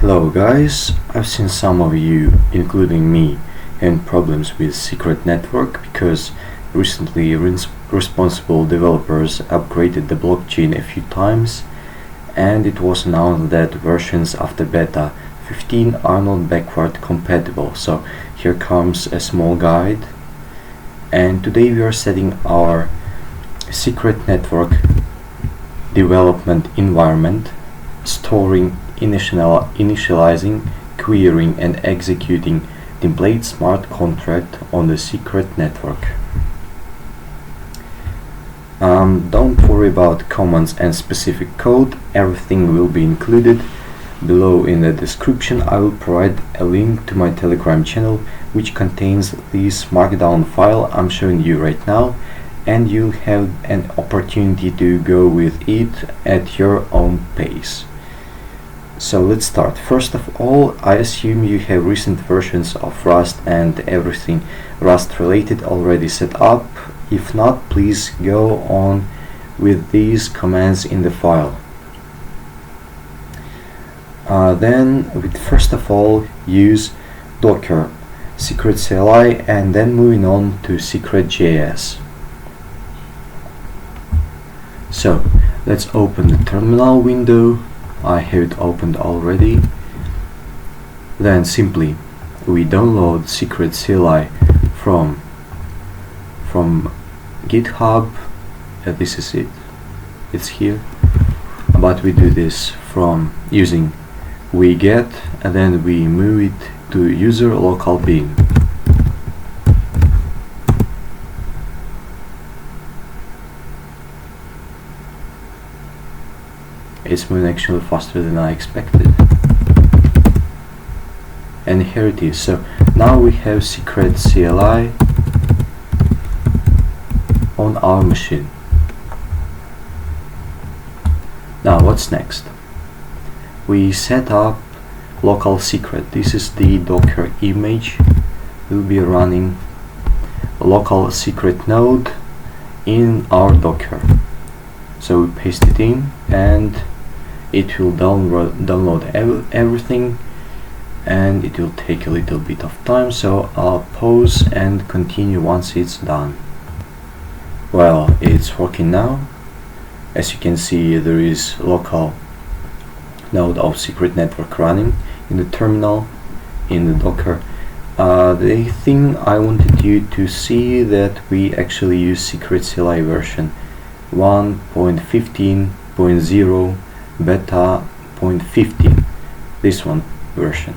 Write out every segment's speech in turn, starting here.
Hello guys, I've seen some of you, including me, having problems with Secret Network because recently responsible developers upgraded the blockchain a few times and it was announced that versions after beta 15 are not backward compatible. So here comes a small guide, and today we are setting our Secret Network development environment, storing, initializing, querying and executing template smart contract on the Secret Network. Don't worry about commands and specific code, everything will be included. Below in the description I will provide a link to my Telegram channel which contains this markdown file I'm showing you right now, and you'll have an opportunity to go with it at your own pace. So let's start. First of all, I assume you have recent versions of Rust and everything Rust related already set up. If not, please go on with these commands in the file. Then first of all use Docker, secretcli, and then moving on to secretjs. So let's open the terminal window. I have it opened already. Then simply we download secretcli from GitHub. This is it, it's here, but we do this from using wget, and then we move it to user local bin. It's moving actually faster than I expected. And here it is. So now we have secretcli on our machine. Now what's next? We set up local secret. This is the Docker image. We'll be running a local secret node in our Docker. So we paste it in and it will download everything, and it will take a little bit of time, so I'll pause and continue once it's done. Well, it's working now. As you can see, there is local node of Secret Network running in the terminal in the Docker. The thing I wanted you to see that we actually use secretcli version 1.15.0 beta 0.15, this one version,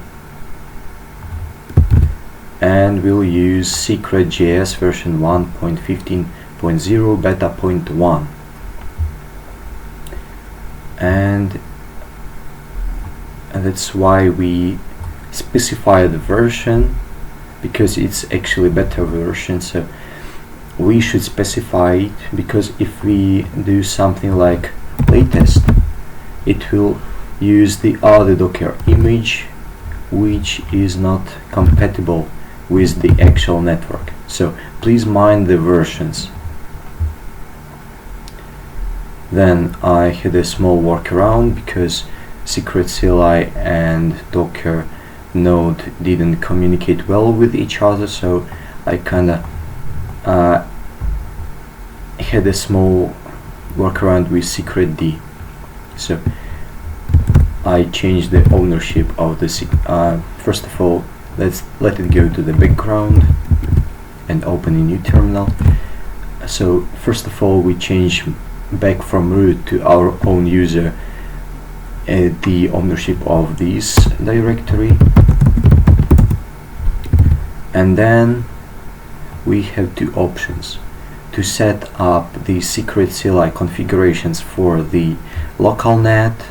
and we'll use secretjs version 1.15.0 beta 0.1, and that's why we specify the version, because it's actually better version. So we should specify it, because if we do something like latest, it will use the other Docker image which is not compatible with the actual network. So please mind the versions. Then I had a small workaround because secretcli and Docker node didn't communicate well with each other, so I kinda had a small workaround with secretd. So I changed the ownership of the first of all, let's let it go to the background and open a new terminal. So first of all, we change back from root to our own user the ownership of this directory, and then we have two options to set up the secretcli configurations for the local net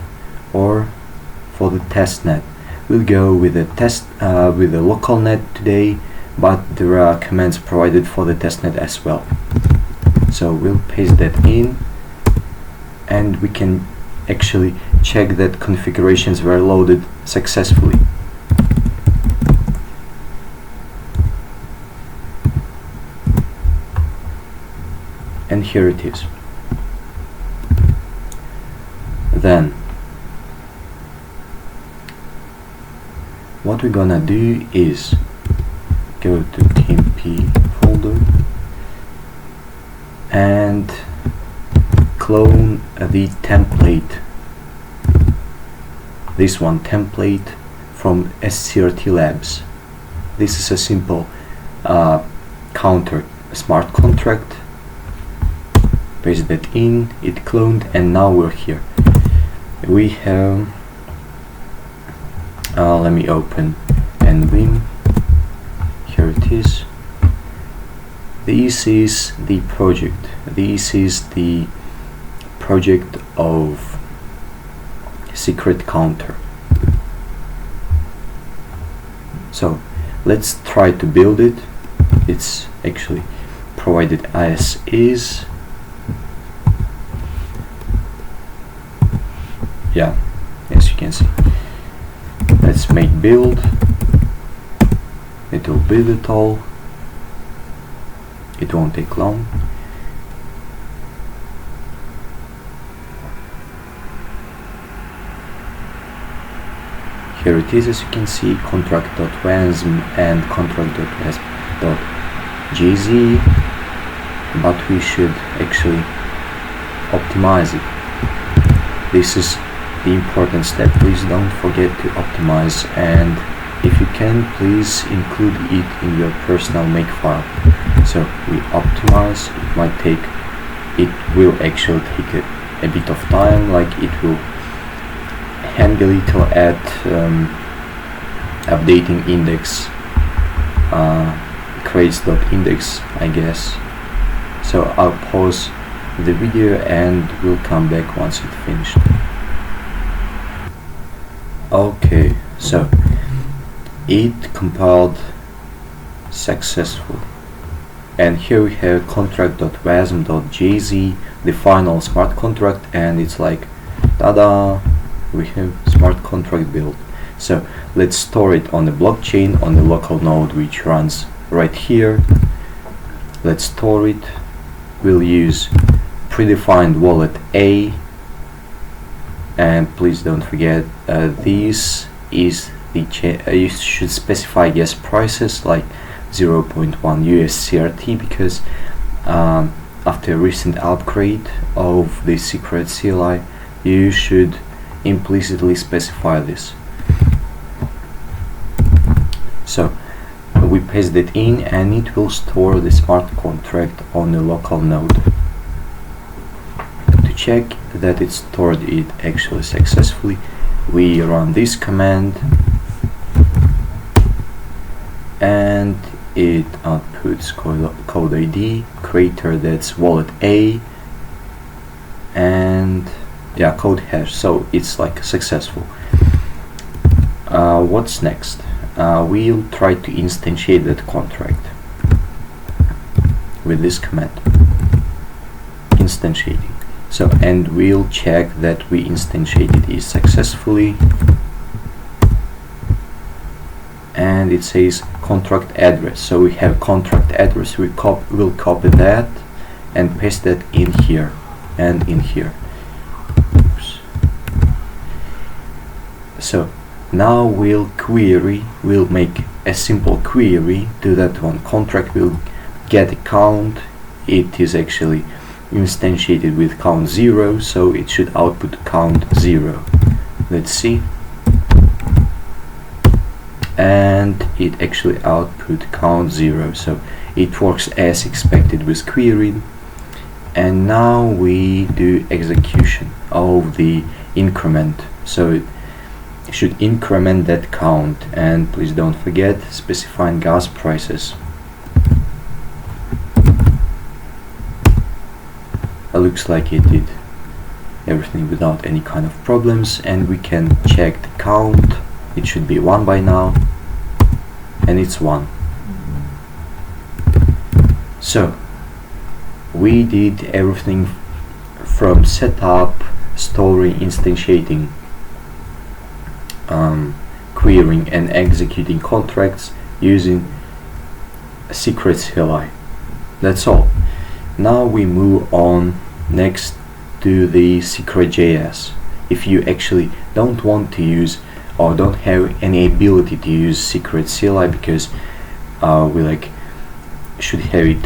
or for the test net. We'll go with the with the local net today, but there are commands provided for the test net as well. So we'll paste that in, and we can actually check that configurations were loaded successfully. And here it is. Then what we're gonna do is go to tmp folder and clone the template, this one, template from SCRT Labs. This is a simple counter smart contract. Paste that in, it cloned, and now we're here. We have let me open nvim. Here it is. This is the project. This is the project of secret counter. So let's try to build it. It's actually provided as is. Yeah, as you can see. Let's make build. It will build it all. It won't take long. Here it is, as you can see, contract.wasm and contract.wasm.jz, but we should actually optimize it. This is the important step. Please don't forget to optimize, and if you can, please include it in your personal makefile. So we optimize. It will actually take a bit of time, like it will hang a little at updating index, creates.index, I guess. So I'll pause the video and we'll come back once it's finished. Okay, so it compiled successfully, and here we have contract.wasm.jz, the final smart contract, and it's like, tada, we have smart contract built. So let's store it on the blockchain on the local node, which runs right here. Let's store it. We'll use predefined wallet A, and please don't forget this is the you should specify gas prices like 0.1 USCRT, because after a recent upgrade of the secret CLI you should implicitly specify this. So we paste it in, and it will store the smart contract on the local node. To check that it stored it actually successfully, we run this command, and it outputs code ID, creator, that's wallet A, and yeah, code hash, so it's like successful. What's next? We'll try to instantiate that contract with this command, instantiating. So, and we'll check that we instantiated it successfully, and it says contract address. So we have contract address. We'll copy that and paste that in here and in here. Oops. So now we'll make a simple query to that one. Contract will get a count. It is actually instantiated with count 0, so it should output count 0. Let's see. And it actually output count 0, so it works as expected with query. And now we do execution of the increment, so it should increment that count, and please don't forget specifying gas prices. It looks like it did everything without any kind of problems, and we can check the count. It should be 1 by now, and it's 1. So we did everything from setup, storing, instantiating, querying and executing contracts using a secret CLI. That's all. Now we move on next to the secretjs. If you actually don't want to use or don't have any ability to use secretcli, because we should have it.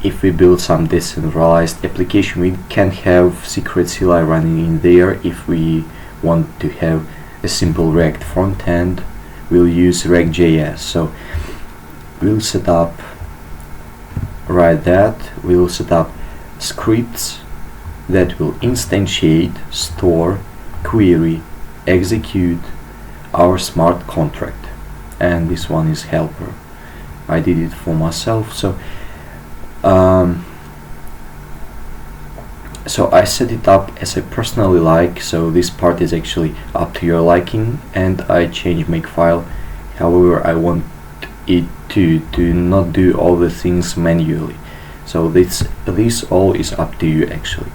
If we build some decentralized application, we can have secretcli running in there. If we want to have a simple React front end, we'll use React.js. So we'll set up we'll set up scripts that will instantiate, store, query, execute our smart contract, and this one is helper. I did it for myself. So so I set it up as I personally like, so this part is actually up to your liking, and I change makefile however I want it to not do all the things manually. So this all is up to you actually.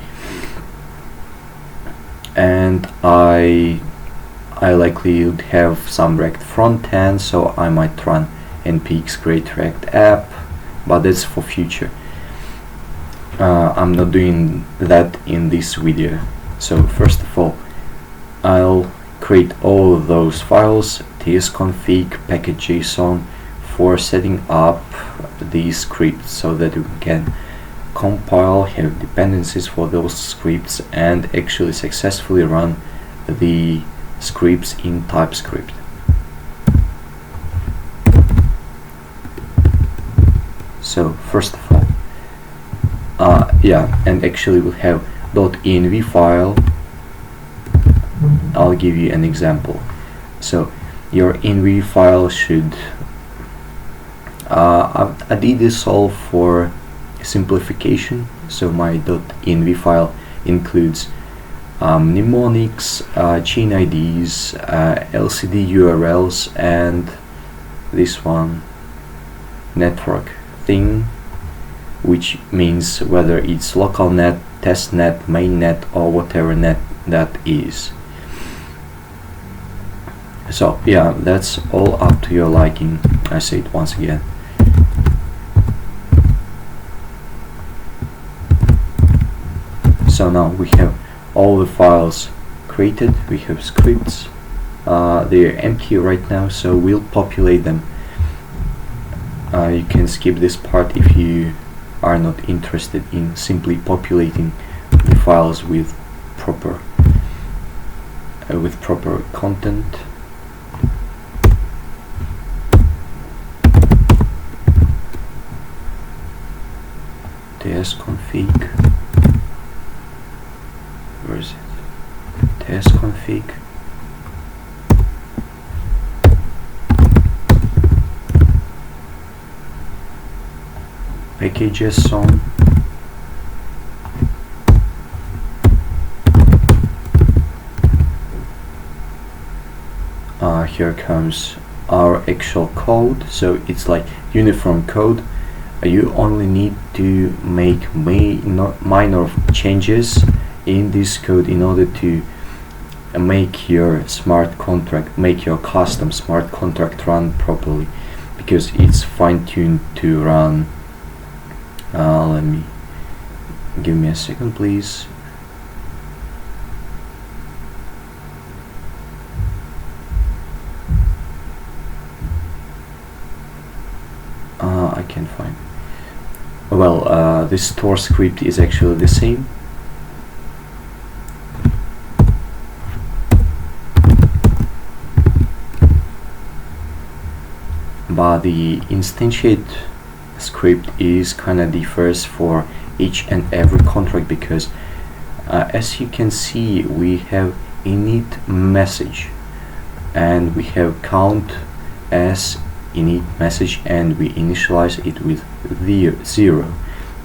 And I likely would have some React front end, so I might run npx create React app, but that's for future. I'm not doing that in this video. So first of all, I'll create all of those files, tsconfig, package.json, for setting up these scripts so that we can compile, have dependencies for those scripts, and actually successfully run the scripts in TypeScript. So first of all, and actually we'll have .env file. I'll give you an example. So your env file should I did this all for simplification, so my .env file includes mnemonics, chain IDs, LCD URLs, and this one network thing, which means whether it's local net, test net, main net, or whatever net that is. So yeah, that's all up to your liking. I say it once again. So now we have all the files created, we have scripts, they're empty right now, so we'll populate them. You can skip this part if you are not interested in simply populating the files with proper content. tsconfig, where is it? tsconfig, package.json, here comes our actual code. So it's like uniform code. You only need to make minor changes in this code in order to make your smart contract, make your custom smart contract run properly, because it's fine-tuned to run. Give me a second, please. I can't find. Well, this store script is actually the same. But the instantiate script is kinda differs for each and every contract, because as you can see, we have init message and we have count as init message, and we initialize it with 0.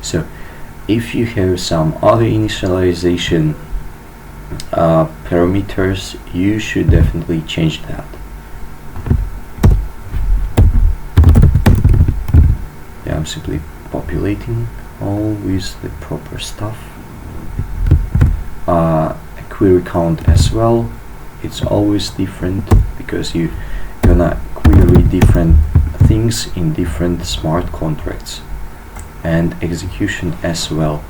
So if you have some other initialization parameters, you should definitely change that. Yeah, I'm simply populating all with the proper stuff. A query count as well, it's always different, because you're gonna query different things in different smart contracts, and execution as well.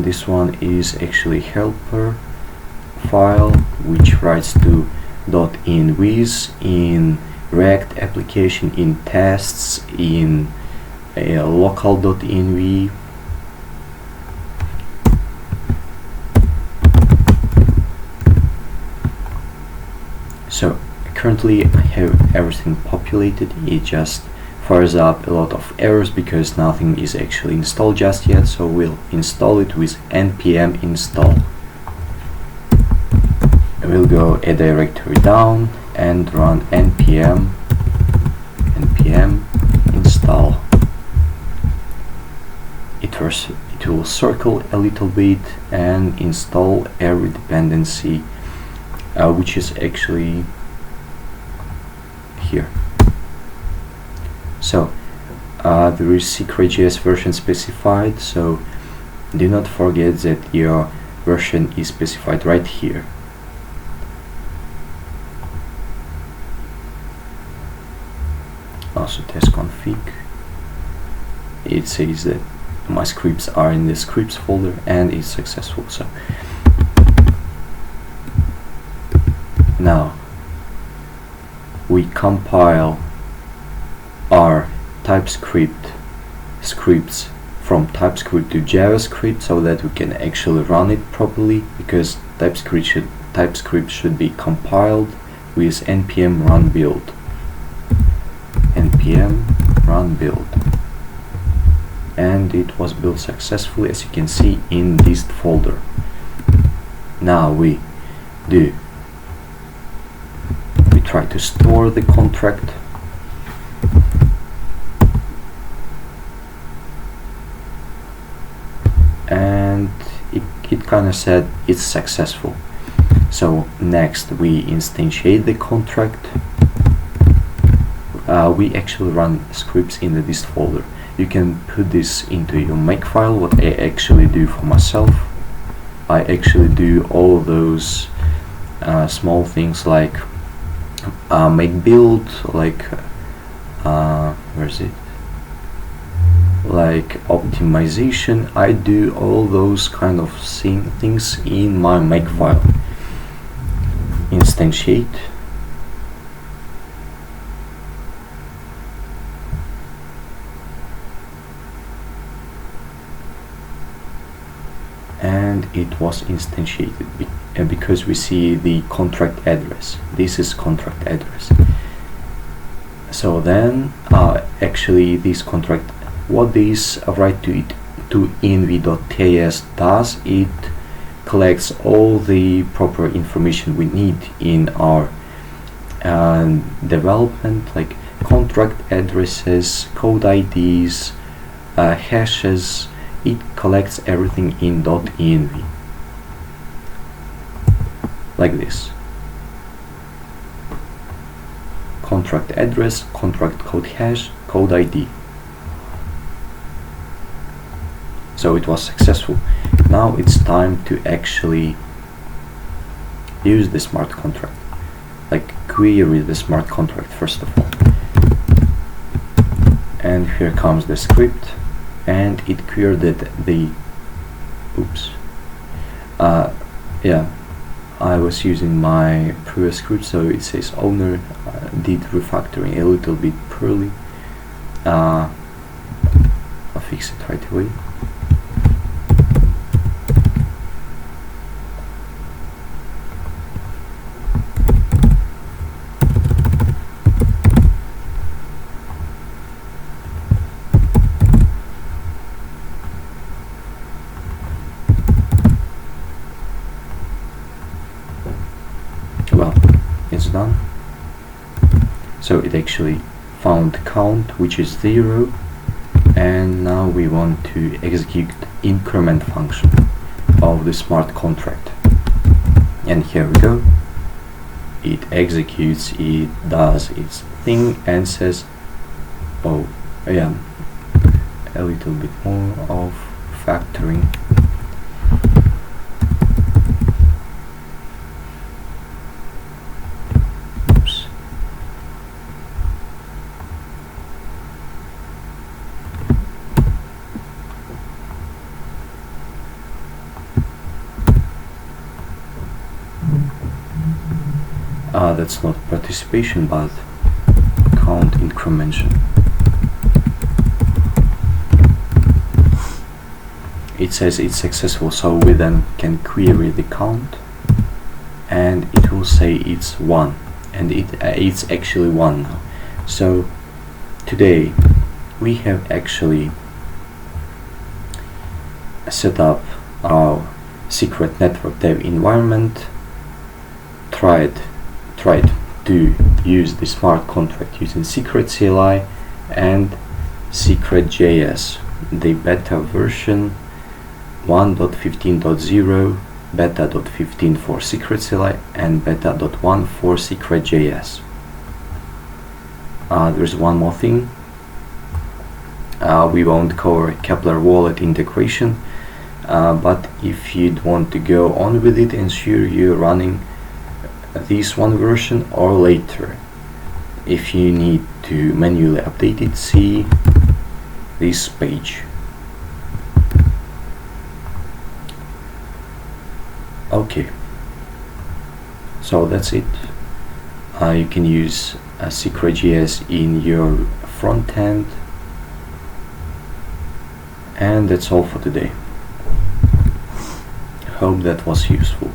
and this one is actually helper file, which writes to .enviz in React application, in tests, in a local.env. So currently I have everything populated. It just fires up a lot of errors because nothing is actually installed just yet, so we'll install it with npm install. We'll go a directory down and run npm install. It will circle a little bit and install every dependency, which is actually here. So there is secretjs version specified, so do not forget that your version is specified right here. Also test config, it says that my scripts are in the scripts folder and it's successful. So now we compile our TypeScript scripts from TypeScript to JavaScript so that we can actually run it properly, because TypeScript should be compiled with npm run build. And it was built successfully, as you can see, in this folder. Now we try to store the contract, and it kind of said it's successful. So next we instantiate the contract. We actually run scripts in the dist folder. You can put this into your makefile. What I actually do for myself, I actually do all those small things like make build, like where is it? Like optimization. I do all those kind of things in my makefile. Instantiate. And it was instantiated because we see the contract address. This is contract address. So then actually this contract, what this write to env.ts does, it collects all the proper information we need in our development, like contract addresses, code IDs, hashes. It collects everything in .env, like this. Contract address, contract code hash, code ID. So it was successful. Now it's time to actually use the smart contract, like query the smart contract first of all. And here comes the script. And it queried the yeah, I was using my previous script, so it says owner did refactoring a little bit poorly. I'll fix it right away. Well, it's done. So it actually found count, which is 0, and now we want to execute increment function of the smart contract. And here we go. It executes, it does its thing and says, oh yeah, a little bit more of factoring. That's not participation but count incrementation. It says it's successful, so we then can query the count and it will say it's 1, and it's actually 1 now. So today we have actually set up our secret network dev environment, tried to use the smart contract using secretcli and secretjs, the beta version 1.15.0, beta.15 for secretcli and beta.1 for secretjs. There's one more thing. We won't cover Kepler wallet integration, but if you'd want to go on with it, ensure you're running this one version or later. If you need to manually update it, see this page. Okay, so that's it. You can use secretjs in your front end, and that's all for today. Hope that was useful.